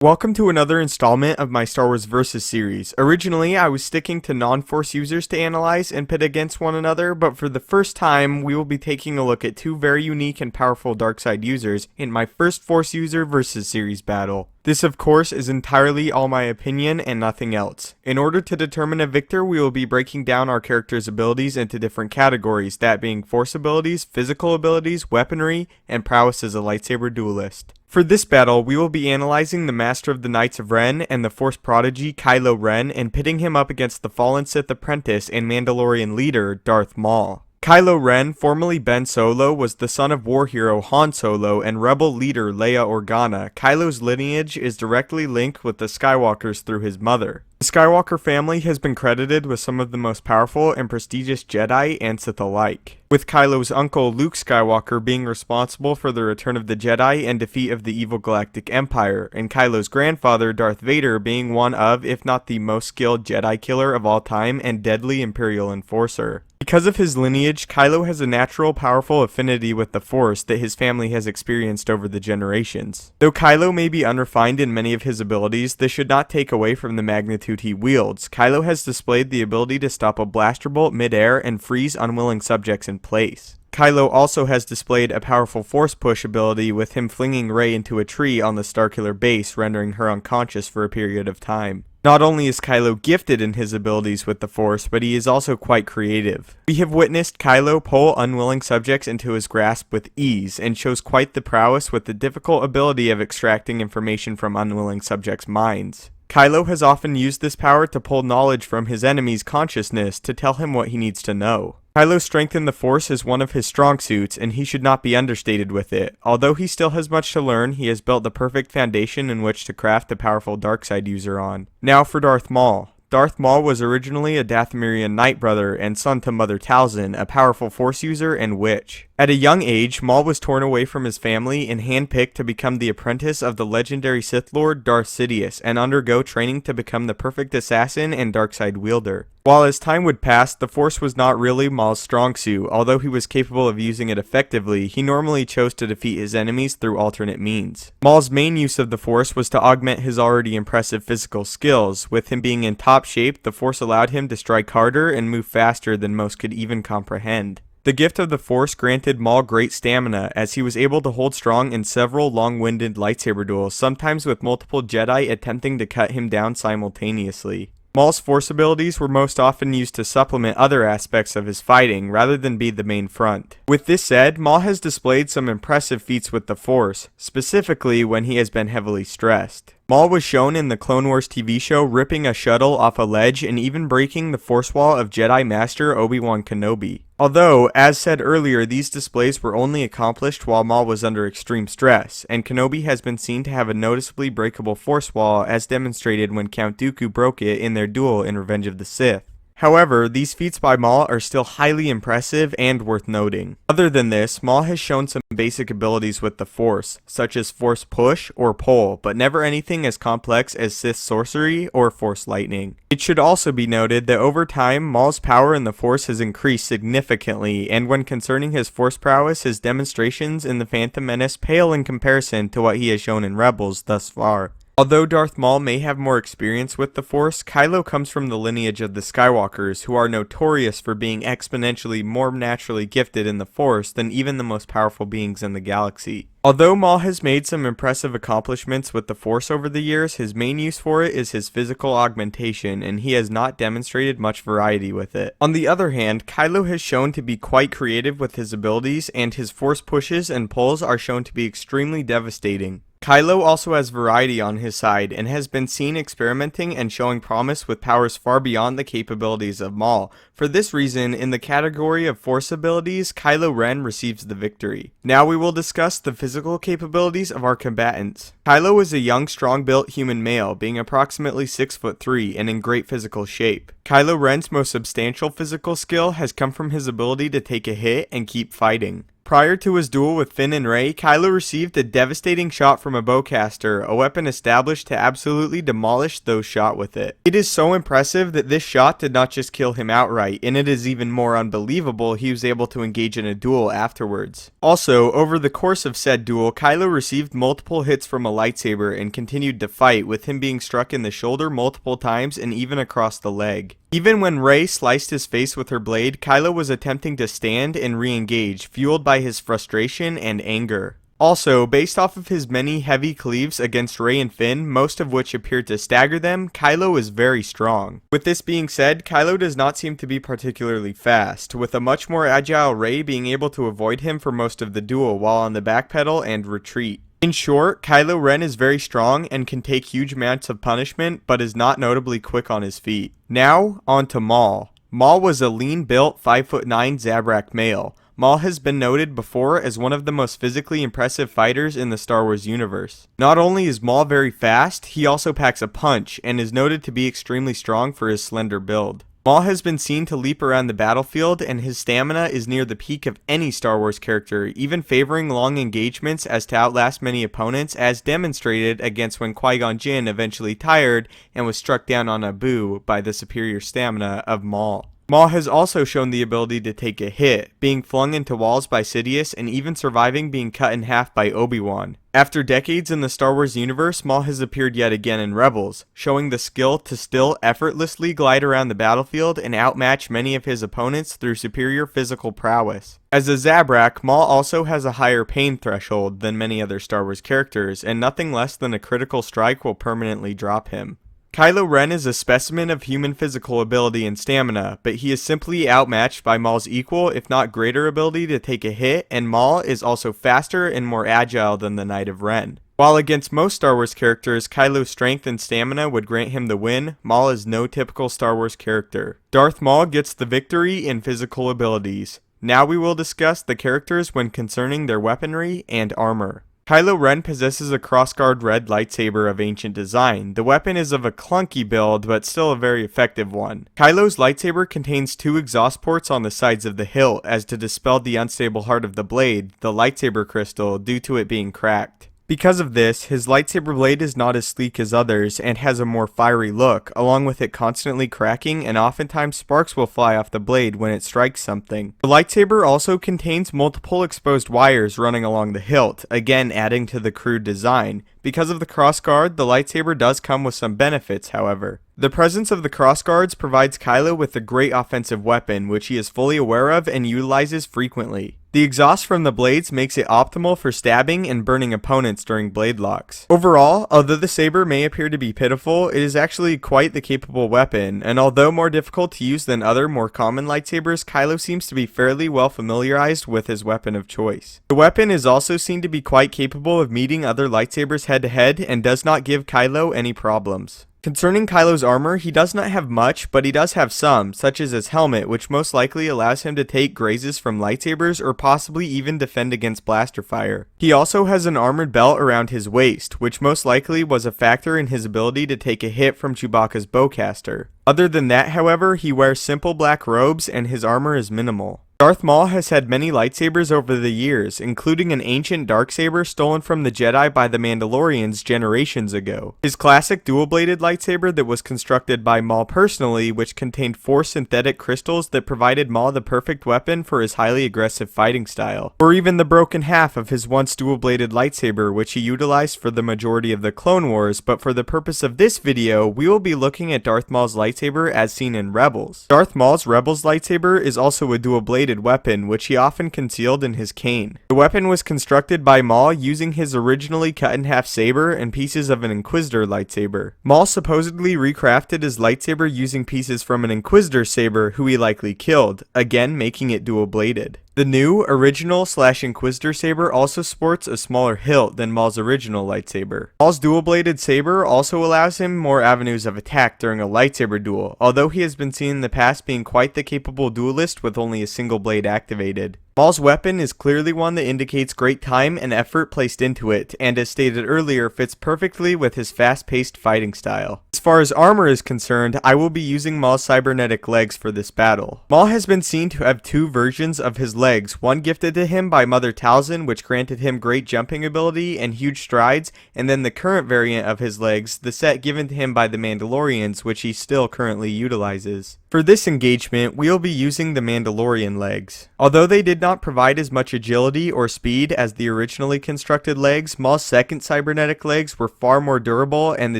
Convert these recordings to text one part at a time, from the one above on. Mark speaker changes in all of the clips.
Speaker 1: Welcome to another installment of my Star Wars Versus series. Originally, I was sticking to non-Force users to analyze and pit against one another, but for the first time, we will be taking a look at two very unique and powerful dark side users in my first Force user Versus series battle. This, of course, is entirely all my opinion and nothing else. In order to determine a victor, we will be breaking down our character's abilities into different categories, that being Force abilities, physical abilities, weaponry, and prowess as a lightsaber duelist. For this battle, we will be analyzing the Master of the Knights of Ren and the Force Prodigy Kylo Ren and pitting him up against the fallen Sith apprentice and Mandalorian leader Darth Maul. Kylo Ren, formerly Ben Solo, was the son of war hero Han Solo and rebel leader Leia Organa. Kylo's lineage is directly linked with the Skywalkers through his mother. The Skywalker family has been credited with some of the most powerful and prestigious Jedi and Sith alike, with Kylo's uncle Luke Skywalker being responsible for the return of the Jedi and defeat of the evil Galactic Empire, and Kylo's grandfather Darth Vader being one of, if not the most skilled Jedi killer of all time and deadly Imperial enforcer. Because of his lineage, Kylo has a natural powerful affinity with the Force that his family has experienced over the generations. Though Kylo may be unrefined in many of his abilities, this should not take away from the magnitude he wields. Kylo has displayed the ability to stop a blaster bolt mid-air and freeze unwilling subjects in place. Kylo also has displayed a powerful Force push ability with him flinging Rey into a tree on the Starkiller base, rendering her unconscious for a period of time. Not only is Kylo gifted in his abilities with the Force, but he is also quite creative. We have witnessed Kylo pull unwilling subjects into his grasp with ease, and shows quite the prowess with the difficult ability of extracting information from unwilling subjects' minds. Kylo has often used this power to pull knowledge from his enemy's consciousness to tell him what he needs to know. Kylo's strength in the Force is one of his strong suits, and he should not be understated with it. Although he still has much to learn, he has built the perfect foundation in which to craft a powerful dark side user on. Now for Darth Maul. Darth Maul was originally a Dathomirian Knight brother and son to Mother Talzin, a powerful Force user and witch. At a young age, Maul was torn away from his family and handpicked to become the apprentice of the legendary Sith Lord Darth Sidious and undergo training to become the perfect assassin and darkside wielder. While as time would pass, the Force was not really Maul's strong suit. Although he was capable of using it effectively, he normally chose to defeat his enemies through alternate means. Maul's main use of the Force was to augment his already impressive physical skills. With him being in top shape, the Force allowed him to strike harder and move faster than most could even comprehend. The gift of the Force granted Maul great stamina, as he was able to hold strong in several long-winded lightsaber duels, sometimes with multiple Jedi attempting to cut him down simultaneously. Maul's Force abilities were most often used to supplement other aspects of his fighting, rather than be the main front. With this said, Maul has displayed some impressive feats with the Force, specifically when he has been heavily stressed. Maul was shown in the Clone Wars TV show ripping a shuttle off a ledge and even breaking the Force wall of Jedi Master Obi-Wan Kenobi. Although, as said earlier, these displays were only accomplished while Maul was under extreme stress, and Kenobi has been seen to have a noticeably breakable Force wall as demonstrated when Count Dooku broke it in their duel in Revenge of the Sith. However, these feats by Maul are still highly impressive and worth noting. Other than this, Maul has shown some basic abilities with the Force, such as Force Push or Pull, but never anything as complex as Sith Sorcery or Force Lightning. It should also be noted that over time, Maul's power in the Force has increased significantly, and when concerning his Force prowess, his demonstrations in The Phantom Menace pale in comparison to what he has shown in Rebels thus far. Although Darth Maul may have more experience with the Force, Kylo comes from the lineage of the Skywalkers, who are notorious for being exponentially more naturally gifted in the Force than even the most powerful beings in the galaxy. Although Maul has made some impressive accomplishments with the Force over the years, his main use for it is his physical augmentation, and he has not demonstrated much variety with it. On the other hand, Kylo has shown to be quite creative with his abilities, and his Force pushes and pulls are shown to be extremely devastating. Kylo also has variety on his side and has been seen experimenting and showing promise with powers far beyond the capabilities of Maul. For this reason, in the category of Force abilities, Kylo Ren receives the victory. Now we will discuss the physical capabilities of our combatants. Kylo is a young, strong-built human male, being approximately 6'3" and in great physical shape. Kylo Ren's most substantial physical skill has come from his ability to take a hit and keep fighting. Prior to his duel with Finn and Rey, Kylo received a devastating shot from a bowcaster, a weapon established to absolutely demolish those shot with it. It is so impressive that this shot did not just kill him outright, and it is even more unbelievable he was able to engage in a duel afterwards. Also, over the course of said duel, Kylo received multiple hits from a lightsaber and continued to fight, with him being struck in the shoulder multiple times and even across the leg. Even when Rey sliced his face with her blade, Kylo was attempting to stand and re-engage, fueled by his frustration and anger. Also, based off of his many heavy cleaves against Rey and Finn, most of which appeared to stagger them, Kylo is very strong. With this being said, Kylo does not seem to be particularly fast, with a much more agile Rey being able to avoid him for most of the duel while on the backpedal and retreat. In short, Kylo Ren is very strong and can take huge amounts of punishment, but is not notably quick on his feet. Now, on to Maul. Maul was a lean-built 5'9" Zabrak male. Maul has been noted before as one of the most physically impressive fighters in the Star Wars universe. Not only is Maul very fast, he also packs a punch, and is noted to be extremely strong for his slender build. Maul has been seen to leap around the battlefield, and his stamina is near the peak of any Star Wars character, even favoring long engagements as to outlast many opponents, as demonstrated against when Qui-Gon Jinn eventually tired and was struck down on Naboo by the superior stamina of Maul. Maul has also shown the ability to take a hit, being flung into walls by Sidious and even surviving being cut in half by Obi-Wan. After decades in the Star Wars universe, Maul has appeared yet again in Rebels, showing the skill to still effortlessly glide around the battlefield and outmatch many of his opponents through superior physical prowess. As a Zabrak, Maul also has a higher pain threshold than many other Star Wars characters, and nothing less than a critical strike will permanently drop him. Kylo Ren is a specimen of human physical ability and stamina, but he is simply outmatched by Maul's equal, if not greater, ability to take a hit, and Maul is also faster and more agile than the Knight of Ren. While against most Star Wars characters, Kylo's strength and stamina would grant him the win, Maul is no typical Star Wars character. Darth Maul gets the victory in physical abilities. Now we will discuss the characters when concerning their weaponry and armor. Kylo Ren possesses a crossguard red lightsaber of ancient design. The weapon is of a clunky build, but still a very effective one. Kylo's lightsaber contains 2 exhaust ports on the sides of the hilt, as to dispel the unstable heart of the blade, the lightsaber crystal, due to it being cracked. Because of this, his lightsaber blade is not as sleek as others and has a more fiery look, along with it constantly cracking, and oftentimes sparks will fly off the blade when it strikes something. The lightsaber also contains multiple exposed wires running along the hilt, again adding to the crude design. Because of the crossguard, the lightsaber does come with some benefits, however. The presence of the crossguards provides Kylo with a great offensive weapon, which he is fully aware of and utilizes frequently. The exhaust from the blades makes it optimal for stabbing and burning opponents during blade locks. Overall, although the saber may appear to be pitiful, it is actually quite the capable weapon, and although more difficult to use than other more common lightsabers, Kylo seems to be fairly well familiarized with his weapon of choice. The weapon is also seen to be quite capable of meeting other lightsabers head to head and does not give Kylo any problems. Concerning Kylo's armor, he does not have much, but he does have some, such as his helmet, which most likely allows him to take grazes from lightsabers or possibly even defend against blaster fire. He also has an armored belt around his waist, which most likely was a factor in his ability to take a hit from Chewbacca's bowcaster. Other than that, however, he wears simple black robes and his armor is minimal. Darth Maul has had many lightsabers over the years, including an ancient darksaber stolen from the Jedi by the Mandalorians generations ago. His classic dual-bladed lightsaber that was constructed by Maul personally, which contained 4 synthetic crystals that provided Maul the perfect weapon for his highly aggressive fighting style. Or even the broken half of his once dual-bladed lightsaber, which he utilized for the majority of the Clone Wars, but for the purpose of this video, we will be looking at Darth Maul's lightsaber as seen in Rebels. Darth Maul's Rebels lightsaber is also a dual-bladed weapon, which he often concealed in his cane. The weapon was constructed by Maul using his originally cut-in-half saber and pieces of an Inquisitor lightsaber. Maul supposedly recrafted his lightsaber using pieces from an Inquisitor saber who he likely killed, again making it dual-bladed. The new, original/Inquisitor saber also sports a smaller hilt than Maul's original lightsaber. Maul's dual-bladed saber also allows him more avenues of attack during a lightsaber duel, although he has been seen in the past being quite the capable duelist with only a single blade activated. Maul's weapon is clearly one that indicates great time and effort placed into it, and as stated earlier, fits perfectly with his fast-paced fighting style. As far as armor is concerned, I will be using Maul's cybernetic legs for this battle. Maul has been seen to have two versions of his legs, one gifted to him by Mother Talzin, which granted him great jumping ability and huge strides, and then the current variant of his legs, the set given to him by the Mandalorians, which he still currently utilizes. For this engagement, we will be using the Mandalorian legs. Although they did not provide as much agility or speed as the originally constructed legs, Maul's second cybernetic legs were far more durable, and the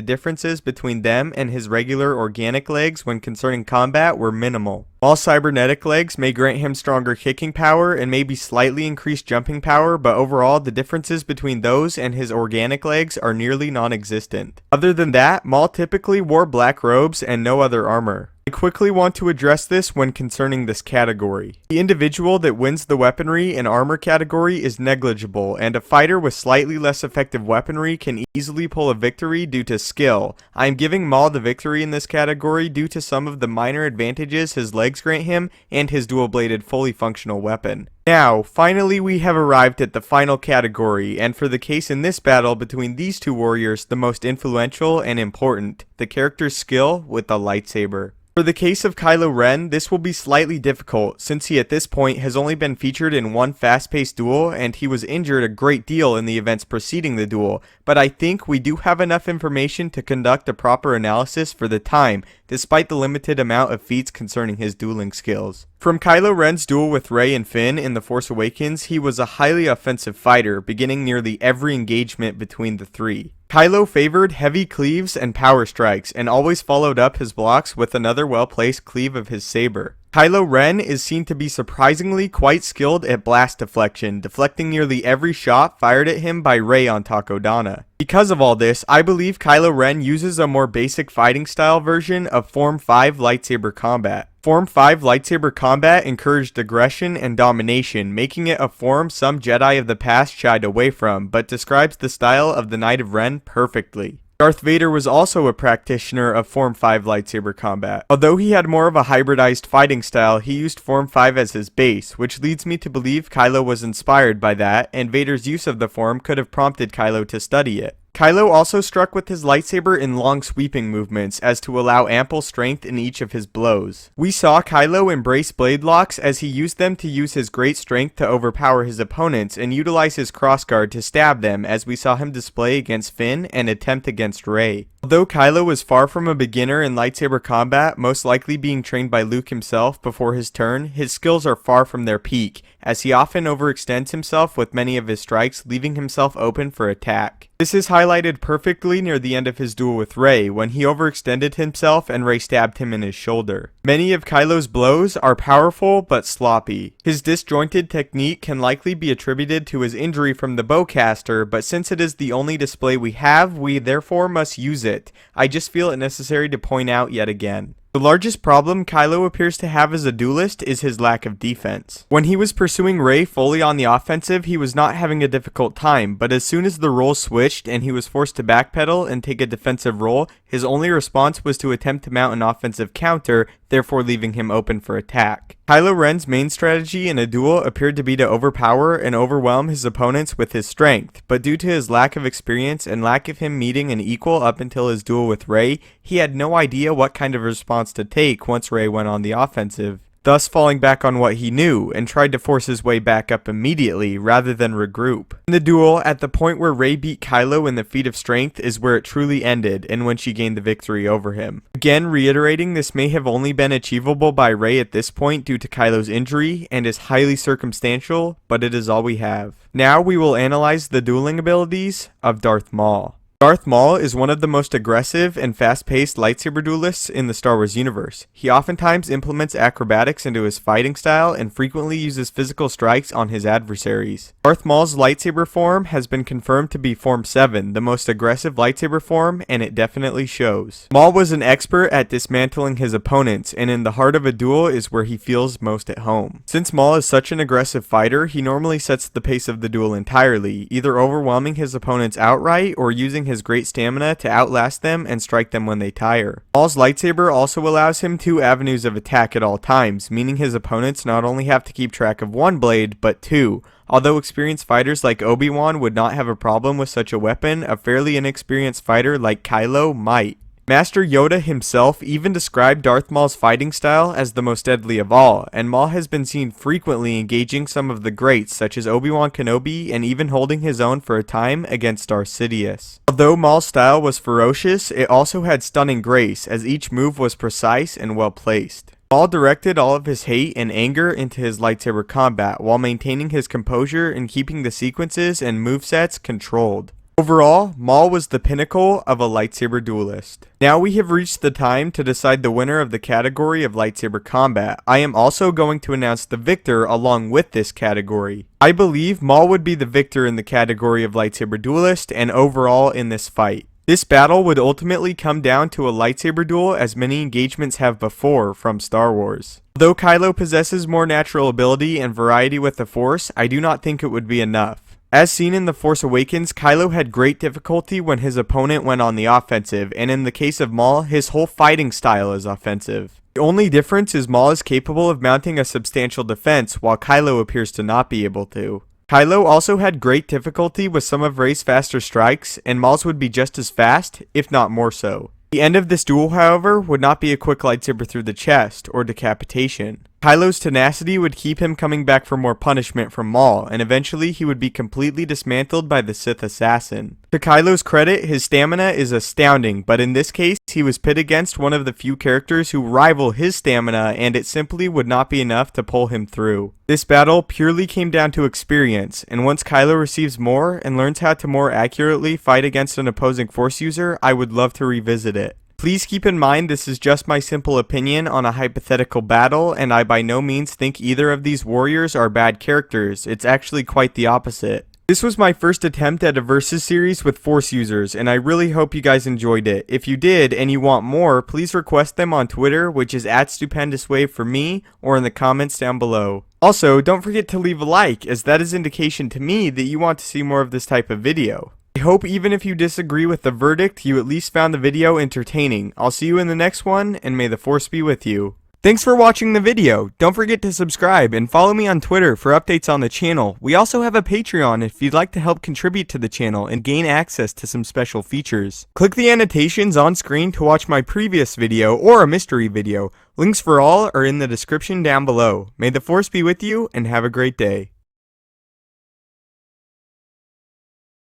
Speaker 1: differences between them and his regular organic legs when concerning combat were minimal. Maul's cybernetic legs may grant him stronger kicking power and maybe slightly increased jumping power, but overall the differences between those and his organic legs are nearly non-existent. Other than that, Maul typically wore black robes and no other armor. I quickly want to address this when concerning this category. The individual that wins the weaponry and armor category is negligible, and a fighter with slightly less effective weaponry can easily pull a victory due to skill. I am giving Maul the victory in this category due to some of the minor advantages his legs grant him and his dual-bladed fully functional weapon. Now, finally we have arrived at the final category, and for the case in this battle between these two warriors, the most influential and important, the character's skill with the lightsaber. For the case of Kylo Ren, this will be slightly difficult, since he at this point has only been featured in one fast-paced duel, and he was injured a great deal in the events preceding the duel, but I think we do have enough information to conduct a proper analysis for the time, despite the limited amount of feats concerning his dueling skills. From Kylo Ren's duel with Rey and Finn in The Force Awakens, he was a highly offensive fighter, beginning nearly every engagement between the three. Kylo favored heavy cleaves and power strikes, and always followed up his blocks with another well-placed cleave of his saber. Kylo Ren is seen to be surprisingly quite skilled at blast deflection, deflecting nearly every shot fired at him by Rey on Takodana. Because of all this, I believe Kylo Ren uses a more basic fighting style version of Form 5 lightsaber combat. Form 5 lightsaber combat encouraged aggression and domination, making it a form some Jedi of the past shied away from, but describes the style of the Knight of Ren perfectly. Darth Vader was also a practitioner of Form 5 lightsaber combat. Although he had more of a hybridized fighting style, he used Form 5 as his base, which leads me to believe Kylo was inspired by that, and Vader's use of the form could have prompted Kylo to study it. Kylo also struck with his lightsaber in long sweeping movements as to allow ample strength in each of his blows. We saw Kylo embrace blade locks as he used them to use his great strength to overpower his opponents and utilize his crossguard to stab them, as we saw him display against Finn and attempt against Rey. Although Kylo was far from a beginner in lightsaber combat, most likely being trained by Luke himself before his turn, his skills are far from their peak, as he often overextends himself with many of his strikes, leaving himself open for attack. This is highlighted perfectly near the end of his duel with Rey, when he overextended himself and Rey stabbed him in his shoulder. Many of Kylo's blows are powerful but sloppy. His disjointed technique can likely be attributed to his injury from the bowcaster, but since it is the only display we have, we therefore must use it. I just feel it necessary to point out yet again. The largest problem Kylo appears to have as a duelist is his lack of defense. When he was pursuing Rey fully on the offensive, he was not having a difficult time, but as soon as the role switched and he was forced to backpedal and take a defensive role, his only response was to attempt to mount an offensive counter, therefore leaving him open for attack. Kylo Ren's main strategy in a duel appeared to be to overpower and overwhelm his opponents with his strength, but due to his lack of experience and lack of him meeting an equal up until his duel with Rey, he had no idea what kind of response to take once Rey went on the offensive, thus falling back on what he knew and tried to force his way back up immediately rather than regroup. In the duel, at the point where Rey beat Kylo in the feat of strength is where it truly ended and when she gained the victory over him. Again, reiterating, this may have only been achievable by Rey at this point due to Kylo's injury and is highly circumstantial, but it is all we have. Now we will analyze the dueling abilities of Darth Maul. Darth Maul is one of the most aggressive and fast-paced lightsaber duelists in the Star Wars universe. He oftentimes implements acrobatics into his fighting style and frequently uses physical strikes on his adversaries. Darth Maul's lightsaber form has been confirmed to be Form 7, the most aggressive lightsaber form, and it definitely shows. Maul was an expert at dismantling his opponents, and in the heart of a duel is where he feels most at home. Since Maul is such an aggressive fighter, he normally sets the pace of the duel entirely, either overwhelming his opponents outright or using his great stamina to outlast them and strike them when they tire. Maul's lightsaber also allows him 2 avenues of attack at all times, meaning his opponents not only have to keep track of 1 blade, but 2. Although experienced fighters like Obi-Wan would not have a problem with such a weapon, a fairly inexperienced fighter like Kylo might. Master Yoda himself even described Darth Maul's fighting style as the most deadly of all, and Maul has been seen frequently engaging some of the greats such as Obi-Wan Kenobi and even holding his own for a time against Darth Sidious. Although Maul's style was ferocious, it also had stunning grace as each move was precise and well placed. Maul directed all of his hate and anger into his lightsaber combat while maintaining his composure and keeping the sequences and movesets controlled. Overall, Maul was the pinnacle of a lightsaber duelist. Now we have reached the time to decide the winner of the category of lightsaber combat. I am also going to announce the victor along with this category. I believe Maul would be the victor in the category of lightsaber duelist and overall in this fight. This battle would ultimately come down to a lightsaber duel as many engagements have before from Star Wars. Though Kylo possesses more natural ability and variety with the Force, I do not think it would be enough. As seen in The Force Awakens, Kylo had great difficulty when his opponent went on the offensive, and in the case of Maul, his whole fighting style is offensive. The only difference is Maul is capable of mounting a substantial defense, while Kylo appears to not be able to. Kylo also had great difficulty with some of Rey's faster strikes, and Maul's would be just as fast, if not more so. The end of this duel, however, would not be a quick lightsaber through the chest, or decapitation. Kylo's tenacity would keep him coming back for more punishment from Maul, and eventually he would be completely dismantled by the Sith assassin. To Kylo's credit, his stamina is astounding, but in this case, he was pit against one of the few characters who rival his stamina, and it simply would not be enough to pull him through. This battle purely came down to experience, and once Kylo receives more and learns how to more accurately fight against an opposing Force user, I would love to revisit it. Please keep in mind this is just my simple opinion on a hypothetical battle, and I by no means think either of these warriors are bad characters. It's actually quite the opposite. This was my first attempt at a versus series with Force users, and I really hope you guys enjoyed it. If you did and you want more, please request them on Twitter, which is @StupendousWave for me, or in the comments down below. Also, don't forget to leave a like, as that is indication to me that you want to see more of this type of video. I hope even if you disagree with the verdict, you at least found the video entertaining. I'll see you in the next one, and may the Force be with you. Thanks for watching the video. Don't forget to subscribe and follow me on Twitter for updates on the channel. We also have a Patreon if you'd like to help contribute to the channel and gain access to some special features. Click the annotations on screen to watch my previous video or a mystery video. Links for all are in the description down below. May the Force be with you, and have a great day.